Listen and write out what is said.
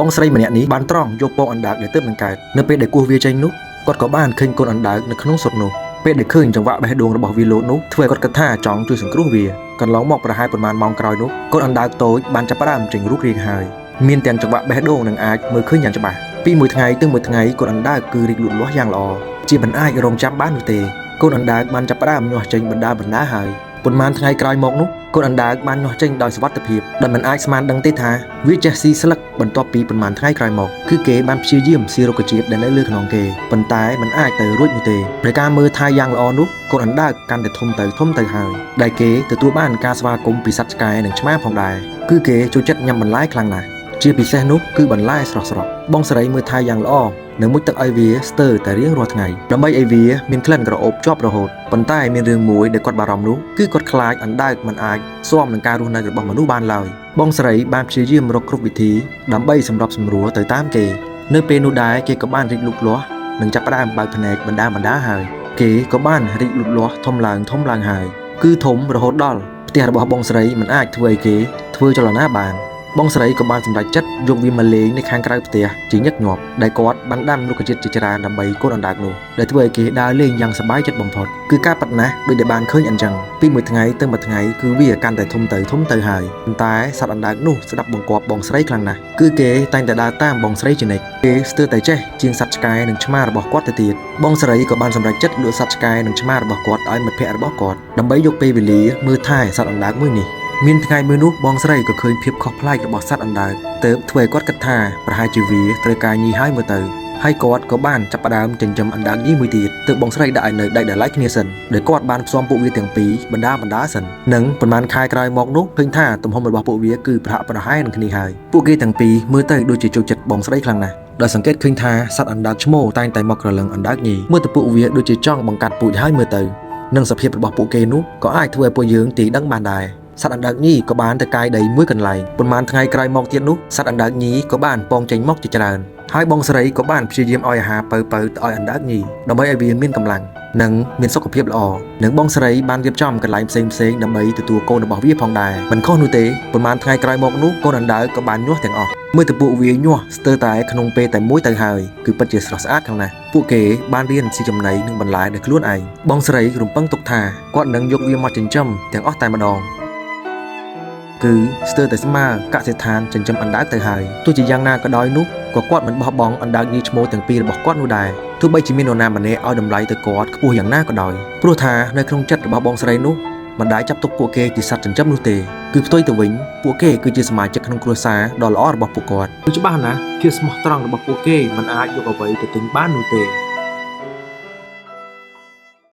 បងស្រីម្នាក់នេះបានត្រង់យកពងអណ្ដើកដែលទើបនឹងកើតនៅពេលដែលគោះវាចេញនោះគាត់ក៏បានឃើញកូនអណ្ដើកនៅក្នុងសុទ្ធនោះពេលដែលឃើញចង្វាក់បេះដូងរបស់វាលោតនោះធ្វើឲ្យគាត់គិតថាចង់ជួយសង្គ្រោះវាកន្លងមកប្រហែលប្រមាណម៉ោងក្រោយនោះកូនអណ្ដើកតូចបានចាប់ផ្ដើមចេញរូបរាងហើយមានទាំងចង្វាក់បេះដូងនិងអាចមើលឃើញយ៉ាងច្បាស់ពីមួយថ្ងៃទៅមួយថ្ងៃកូនអណ្ដើកគឺរីកលូតលាស់យ៉ាងល្អជាមិនអាចរងចាំបាននោះទេកូនអណ្ដើកបានចាប់ផ្ដើមញាស់ចេញបណ្ដាហើយប៉ុន្មានថ្ងៃក្រោយមកនោះកូនអណ្ដើកបានញាស់ចេញដោយសុវត្ថិភាពដែលមិនអាចស្មានដឹងទេថាវាចេះស៊ីស្លឹកបន្ទាប់ពីប៉ុន្មានថ្ងៃក្រោយមកគឺគេបានព្យាយាមស៊ីរុក្ខជាតិដែលនៅលើខ្នងគេប៉ុន្តែមិនអាចទៅរួចនោះទេដោយការមើលថែយ៉ាងល្អនោះកូនអណ្ដើកកាន់តែធំទៅហើយដែលគេទទួលបានការស្វាគមន៍ពីសត្វឆ្កែនិងឆ្មាផងដែរគឺគេចូលចិត្តញ៉ាំបន្លែខ្លាំងណាស់ជាពិសេសនោះគឺបន្លែស្រស់ៗបងស្រីមើលថែយ៉ាងល្អនៅមុជទឹកឲ្យវាស្ទើរតែរៀងរាល់ថ្ងៃដើម្បីឲ្យវាមានក្លិនក្រអូបជាប់រហូតប៉ុន្តែមានរឿងមួយដែលគាត់បារម្ភនោះគឺគាត់ខ្លាចអណ្ដើកមិនអាចស៊ាំនឹងការរស់នៅរបស់មនុស្សបានឡើយបងស្រីបានព្យាយាមរកគ្រប់វិធីដើម្បីសម្របសម្រួលទៅតាមគេនៅពេលនោះដែរគេក៏បានរីកលូតលាស់និងចាប់ផ្ដើមបើកភ្នែកបណ្ដាហើយគេក៏បានរីកលូតលាស់ធំឡើងហើយគឺធំរហូតដល់ផ្ទះរបស់បងស្រីមិនអាចធ្វើឲ្យគេធ្វើចលនាបានបងស្រីក៏បានសម្រេចចិត្តយកវាមកលេងនៅខាងក្រៅផ្ទះជាញឹកញាប់ដែលគាត់បានដាំរុក្ខជាតិជាច្រើនដើម្បីកូនអណ្ដើកនោះដែលធ្វើឲ្យគេដើរលេងយ៉ាងសប្បាយចិត្តបំផុតគឺការប៉ັດណាស់ដូចដែលបានឃើញអញ្ចឹងពីមួយថ្ងៃទៅមួយថ្ងៃគឺវាកាន់តែធំទៅហើយប៉ុន្តែសត្វអណ្ដើកនោះស្ដាប់បង្គាប់បងស្រីខ្លាំងណាស់គឺគេតែងតែដើរតាមបងស្រីជានិច្ចគេស្ទើរតែចេះជាងសត្វឆ្កែនិងឆ្មារបស់គាត់ទៅទៀតបងស្រីក៏បានសម្រេចចិត្តលក់សត្វឆ្កែនិងឆ្មារបស់គាត់ឲ្យមិត្តភ័ក្តិរបស់គាត់ដើម្បីយកពេលវេលាមើលថែសត្វអណ្ដើកមួយនេះមានថ្ងៃមួយនោះបងស្រីក៏ឃើញភាពខុសប្លែករបស់សត្វអណ្ដើកទើបធ្វើឲ្យគាត់គិតថាប្រហែលជាវាត្រូវការញីហើយមើលទៅហើយគាត់ក៏បានចាប់ផ្ដើមចិញ្ចឹមអណ្ដើកញីមួយទៀតទើបបងស្រីដាក់ឲ្យនៅដាច់ដោយឡែកគ្នាសិនដោយគាត់បានផ្សំពួកវាទាំងពីរបណ្ដាសិននិងប៉ុន្មានខែក្រោយមកនោះឃើញថាទំហំរបស់ពួកវាគឺប្រហាក់ប្រហែលនឹងគ្នាហើយពួកគេទាំងពីរមើលទៅដូចជាចូលចិត្តបងស្រីខ្លាំងណាស់ដោយសង្កេតឃើញថាសត្វអណ្ដើកឈ្មោលតែងតែមកក្រឡឹងអណ្ដើកញីមើលទៅពួកវាដូចជាចង់បង្កាត់ពូជហើយមើលទៅនិងសភាពរបស់ពួកគេនោះក៏អាចធ្វើឲ្យពួកយើងទីដឹងបានដែរសត្វអណ្ដើកញីក៏បានទៅកាយដីមួយកន្លែងប៉ុន្មានថ្ងៃក្រោយមកទៀតនោះសត្វអណ្ដើកញីក៏បានពងចេញមកជាច្រើនហើយបងស្រីក៏បានព្យាយាមឲ្យអាហារពៅទៅឲ្យអណ្ដើកញីដើម្បីឲ្យវាមានកម្លាំងនិងមានសុខភាពល្អនិងបងស្រីបានរៀបចំកន្លែងផ្សេងដើម្បីទទួលកូនរបស់វាផងដែរមិនខុសនោះទេប៉ុន្មានថ្ងៃក្រោយមកនោះកូនអណ្ដើកក៏បានញាស់ទាំងអស់មើលទៅពួកវាញាស់ស្ទើរតែក្នុងពេលតែមួយទៅហើយគឺពិតជាស្រស់ស្អាតខ្លាំងណាស់ពួកគេបានរៀនស៊ីចំណីនិងបន្លែដោយខ្លួនឯងបងស្រីរំពឹងទុកថាគាត់នឹងយកវាមកចិញ្ចឹមទាំងអស់តែម្ដងគឺស្ទើរតែស្មើកសិដ្ឋានចិញ្ចឹមអណ្ដើកទៅហើយទោះជាយ៉ាងណាក៏ដោយនោះក៏គាត់មិនបោះបង់អណ្ដើកញីឈ្មោះទាំងពីររបស់គាត់នោះដែរទោះបីជាមាននរណាម្នាក់ឲ្យតម្លៃទៅគាត់ខ្ពស់យ៉ាងណាក៏ដោយព្រោះថានៅក្នុងចិត្តរបស់បងស្រីនោះមិនដែលចាប់ទុកពួកគេជាសត្វចិញ្ចឹមនោះទេគឺផ្ទុយទៅវិញពួកគេគឺជាសមាជិកក្នុងគ្រួសារដ៏ល្អរបស់ពួកគាត់គឺច្បាស់ណាស់ជាស្មោះត្រង់របស់ពួកគេមិនអាចយកអ្វីទៅទិញបាននោះទេ